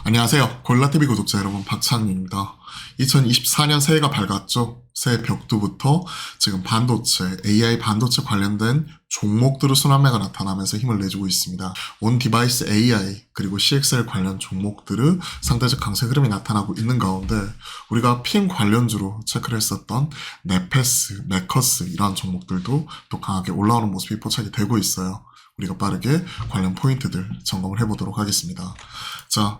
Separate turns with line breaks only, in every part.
안녕하세요. 골라TV 구독자 여러분, 박찬입니다. 2024년 새해가 밝았죠? 새해 벽두부터 지금 반도체, AI 반도체 관련된 종목들의 순환매가 나타나면서 힘을 내주고 있습니다. 온 디바이스 AI 그리고 CXL 관련 종목들의 상대적 강세 흐름이 나타나고 있는 가운데 우리가 PM 관련주로 체크를 했었던 네페스, 메커스 이러한 종목들도 또 강하게 올라오는 모습이 포착이 되고 있어요. 우리가 빠르게 관련 포인트들 점검을 해보도록 하겠습니다. 자,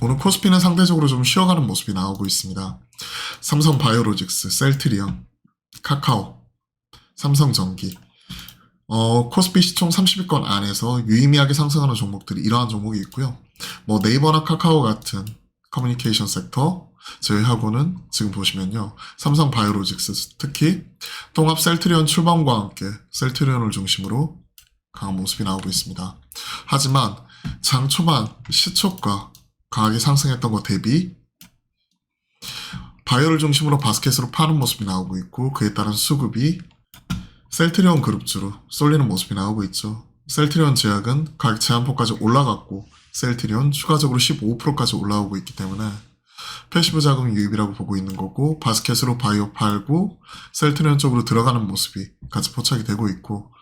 오늘 코스피는 상대적으로 좀 쉬어가는 모습이 나오고 있습니다. 삼성바이오로직스, 셀트리온, 카카오, 삼성전기. 코스피 시총 30위권 안에서 유의미하게 상승하는 종목들이 이러한 종목이 있고요. 네이버나 카카오 같은 커뮤니케이션 섹터 제외하고는 지금 보시면요. 삼성바이오로직스, 특히 통합 셀트리온 출범과 함께 셀트리온을 중심으로 강한 모습이 나오고 있습니다. 하지만 장 초반 시초가 강하게 상승했던 것 대비 바이오를 중심으로 바스켓으로 파는 모습이 나오고 있고, 그에 따른 수급이 셀트리온 그룹주로 쏠리는 모습이 나오고 있죠. 셀트리온 제약은 가격 제한폭까지 올라갔고 셀트리온 추가적으로 15%까지 올라오고 있기 때문에 패시브 자금 유입이라고 보고 있는 거고, 바스켓으로 바이오 팔고 셀트리온 쪽으로 들어가는 모습이 같이 포착이 되고 있고,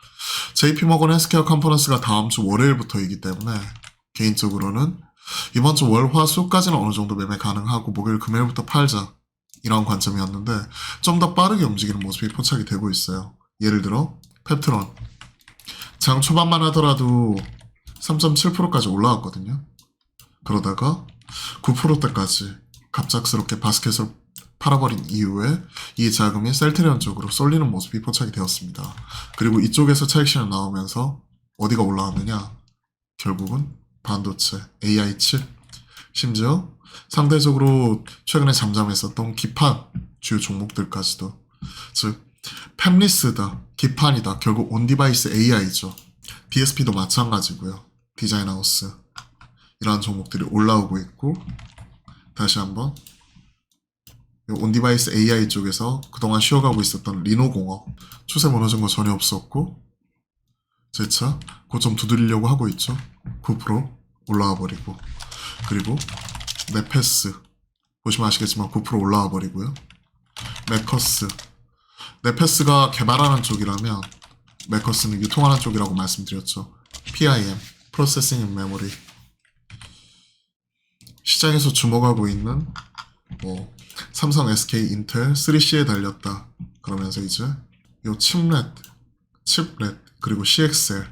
JP모건 헬스케어 컨퍼런스가 다음 주 월요일부터이기 때문에 개인적으로는 이번 주 월, 화, 수까지는 어느 정도 매매 가능하고 목요일, 금요일부터 팔자 이런 관점이었는데 좀 더 빠르게 움직이는 모습이 포착이 되고 있어요. 예를 들어 펩트론 장 초반만 하더라도 3.7%까지 올라왔거든요. 그러다가 9%대까지 갑작스럽게 바스켓으로 팔아버린 이후에 이 자금이 셀트리온 쪽으로 쏠리는 모습이 포착이 되었습니다. 그리고 이쪽에서 차익실현 나오면서 어디가 올라왔느냐? 결국은 반도체, AI 칩, 심지어 상대적으로 최근에 잠잠했었던 기판 주요 종목들까지도, 즉 팹리스다, 기판이다, 결국 온디바이스 AI죠. DSP도 마찬가지고요. 디자인하우스 이러한 종목들이 올라오고 있고, 다시 한번 온디바이스 AI 쪽에서 그동안 쉬어가고 있었던 리노공업 추세 무너진 거 전혀 없었고 재차 고점 두드리려고 하고 있죠. 9% 올라와 버리고, 그리고 네페스 보시면 아시겠지만 9% 올라와 버리고요. 메커스, 네페스가 개발하는 쪽이라면 메커스는 유통하는 쪽이라고 말씀드렸죠. PIM, 프로세싱 메모리, 시장에서 주목하고 있는 삼성, SK, 인텔, 3C에 달렸다 그러면서 이제 요 칩렛, 그리고 CXL,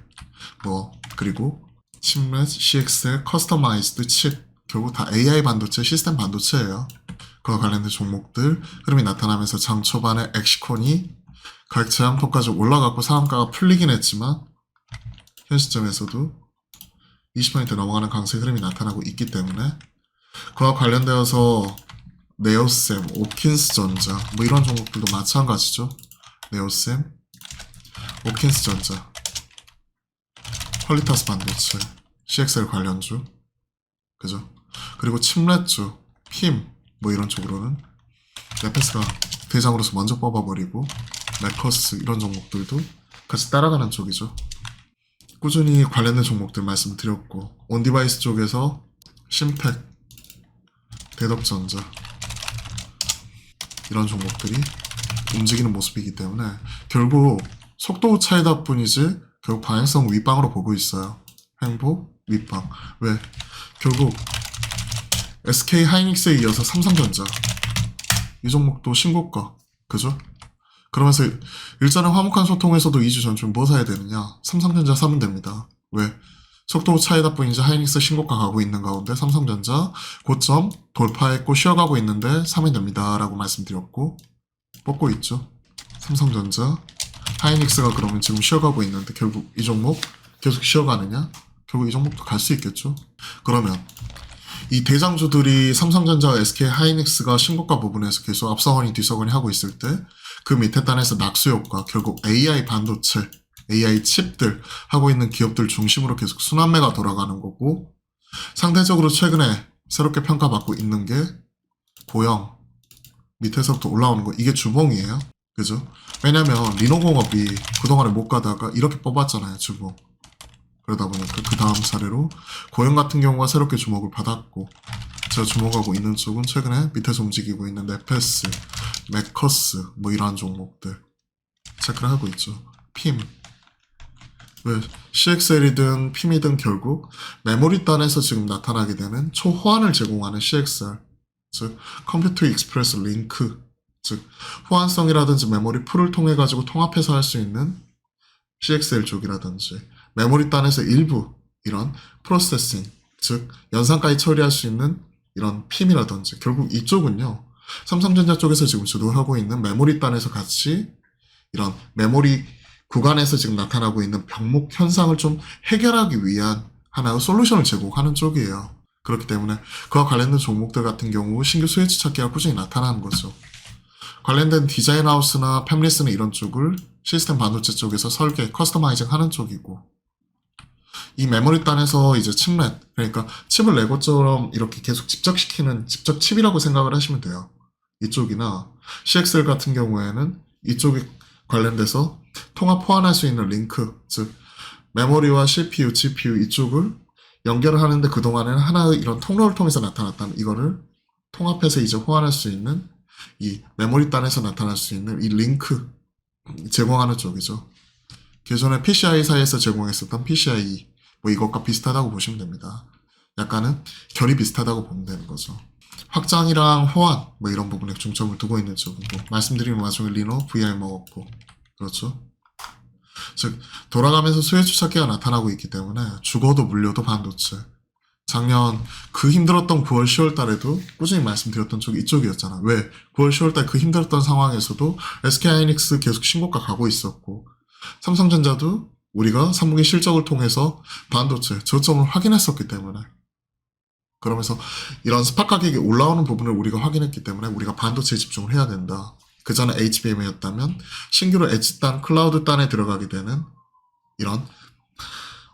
그리고 칩렛, CXL, 커스터마이즈드 칩, 결국 다 AI 반도체, 시스템 반도체예요. 그와 관련된 종목들 흐름이 나타나면서 장 초반에 엑시콘이 가격 제한폭까지 올라갔고 상한가가 풀리긴 했지만 현 시점에서도 20% 넘어가는 강세 흐름이 나타나고 있기 때문에 그와 관련되어서 네오셈, 오킨스전자 이런 종목들도 마찬가지죠. 네오셈, 오킨스전자, 퀄리타스 반도체, CXL 관련주, 그죠? 그리고 칩렛주, 핌 이런 쪽으로는 네페스가 대장으로서 먼저 뽑아버리고 메커스 이런 종목들도 같이 따라가는 쪽이죠. 꾸준히 관련된 종목들 말씀드렸고, 온디바이스 쪽에서 심텍, 대덕전자 이런 종목들이 움직이는 모습이기 때문에 결국 속도 차이다 뿐이지 결국 방향성 윗방으로 보고 있어요. 횡보 윗방. 왜? 결국 SK 하이닉스에 이어서 삼성전자 이 종목도 신고가, 그죠? 그러면서 일전에 화목한 소통에서도 2주 전쯤 뭐 사야 되느냐? 삼성전자 사면 됩니다. 왜? 속도 차이다 뿐이지 하이닉스 신고가 가고 있는 가운데 삼성전자 고점 돌파했고 쉬어가고 있는데 사면 됩니다 라고 말씀드렸고, 뽑고 있죠. 삼성전자, 하이닉스가 그러면 지금 쉬어가고 있는데 결국 이 종목 계속 쉬어가느냐? 결국 이 종목도 갈 수 있겠죠. 그러면 이 대장주들이 삼성전자와 SK 하이닉스가 신고가 부분에서 계속 앞서거니 뒤서거니 하고 있을 때 그 밑에 단에서 낙수효과, 결국 AI 반도체, AI 칩들 하고 있는 기업들 중심으로 계속 순환매가 돌아가는 거고, 상대적으로 최근에 새롭게 평가받고 있는 게 고영 밑에서부터 올라오는 거, 이게 주봉이에요. 그죠? 왜냐면 리노공업이 그동안에 못 가다가 이렇게 뽑았잖아요, 주봉. 그러다 보니까 그 다음 차례로 고용 같은 경우가 새롭게 주목을 받았고, 제가 주목하고 있는 쪽은 최근에 밑에서 움직이고 있는 네페스, 메커스 뭐 이러한 종목들 체크를 하고 있죠. 핌. 왜 CXL이든 핌이든 결국 메모리 단에서 지금 나타나게 되는 초호환을 제공하는 CXL, 즉 컴퓨터 익스프레스 링크, 즉 호환성이라든지 메모리 풀을 통해 가지고 통합해서 할 수 있는 CXL 쪽이라든지, 메모리 단에서 일부 이런 프로세싱, 즉 연산까지 처리할 수 있는 이런 핌이라든지, 결국 이쪽은요 삼성전자 쪽에서 지금 주도하고 있는 메모리 단에서 같이 이런 메모리 구간에서 지금 나타나고 있는 병목 현상을 좀 해결하기 위한 하나의 솔루션을 제공하는 쪽이에요. 그렇기 때문에 그와 관련된 종목들 같은 경우 신규 수혜주 찾기가 꾸준히 나타나는 거죠. 관련된 디자인 하우스나 팹리스는 이런 쪽을 시스템 반도체 쪽에서 설계, 커스터마이징 하는 쪽이고, 이 메모리 단에서 이제 칩렛, 그러니까 칩을 레고처럼 이렇게 계속 집적시키는 집적 칩이라고 생각을 하시면 돼요. 이쪽이나 CXL 같은 경우에는 이쪽이 관련돼서 통합 호환할 수 있는 링크, 즉 메모리와 CPU, GPU 이쪽을 연결을 하는데 그동안에는 하나의 이런 통로를 통해서 나타났다면, 이거를 통합해서 이제 호환할 수 있는 이 메모리 단에서 나타날 수 있는 이 링크 제공하는 쪽이죠. 기존에 PCI 사이에서 제공했었던 PCIe 뭐 이것과 비슷하다고 보시면 됩니다. 약간은 결이 비슷하다고 보면 되는 거죠. 확장이랑 호환 뭐 이런 부분에 중점을 두고 있는 쪽이고, 말씀드린 와중에 리노, VR 먹었고, 그렇죠. 즉 돌아가면서 수혜주 찾기가 나타나고 있기 때문에 죽어도 물려도 반도체. 작년 그 힘들었던 9월 10월 달에도 꾸준히 말씀드렸던 쪽이 이쪽이었잖아. 왜? 9월 10월 달 그 힘들었던 상황에서도 SK하이닉스 계속 신고가 가고 있었고, 삼성전자도 우리가 3분기 실적을 통해서 반도체 저점을 확인했었기 때문에, 그러면서 이런 스팟 가격이 올라오는 부분을 우리가 확인했기 때문에 우리가 반도체에 집중을 해야 된다. 그 전에 HBM이었다면 신규로 엣지 단, 클라우드 단에 들어가게 되는 이런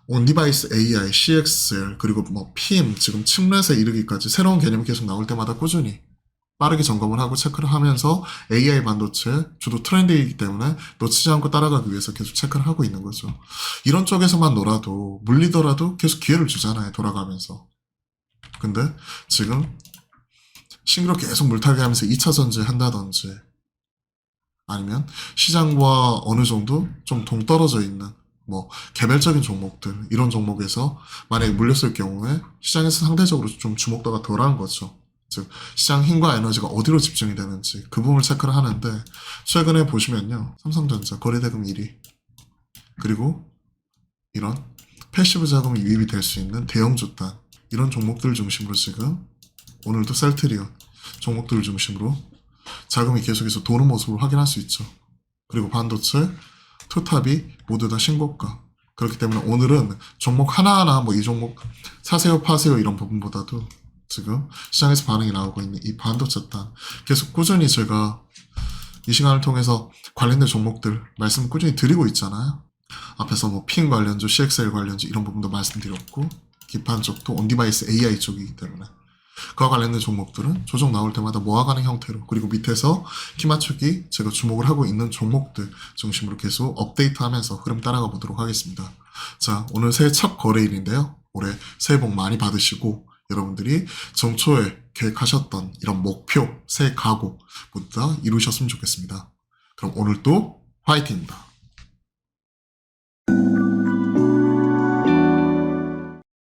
온디바이스 AI, CXL, 그리고 뭐 PM, 지금 칩렛에 이르기까지 새로운 개념이 계속 나올 때마다 꾸준히 빠르게 점검을 하고 체크를 하면서 AI 반도체 주도 트렌드이기 때문에 놓치지 않고 따라가기 위해서 계속 체크를 하고 있는 거죠. 이런 쪽에서만 놀아도 물리더라도 계속 기회를 주잖아요, 돌아가면서. 근데 지금 신규로 계속 물타기 하면서 2차 전지 한다든지, 아니면 시장과 어느 정도 좀 동떨어져 있는 뭐 개별적인 종목들, 이런 종목에서 만약에 물렸을 경우에 시장에서 상대적으로 좀 주목도가 덜한 거죠. 즉 시장 힘과 에너지가 어디로 집중이 되는지 그 부분을 체크를 하는데, 최근에 보시면요 삼성전자 거래대금 1위, 그리고 이런 패시브 자금이 유입이 될 수 있는 대형주 단, 이런 종목들 중심으로 지금 오늘도 셀트리온 종목들을 중심으로 자금이 계속해서 도는 모습을 확인할 수 있죠. 그리고 반도체, 투탑이 모두 다 신고가. 그렇기 때문에 오늘은 종목 하나하나 뭐 이 종목 사세요 파세요 이런 부분보다도 지금 시장에서 반응이 나오고 있는 이 반도체 단, 계속 꾸준히 제가 이 시간을 통해서 관련된 종목들 말씀 꾸준히 드리고 있잖아요. 앞에서 뭐 핀 관련주, CXL 관련주 이런 부분도 말씀드렸고, 기판 쪽도 온디바이스 AI 쪽이기 때문에 그와 관련된 종목들은 조정 나올 때마다 모아가는 형태로, 그리고 밑에서 키 맞추기 제가 주목을 하고 있는 종목들 중심으로 계속 업데이트하면서 흐름 따라가 보도록 하겠습니다. 자, 오늘 새해 첫 거래일인데요. 올해 새해 복 많이 받으시고, 여러분들이 정초에 계획하셨던 이런 목표, 새해 각오 모두 다 이루셨으면 좋겠습니다. 그럼 오늘도 화이팅입니다.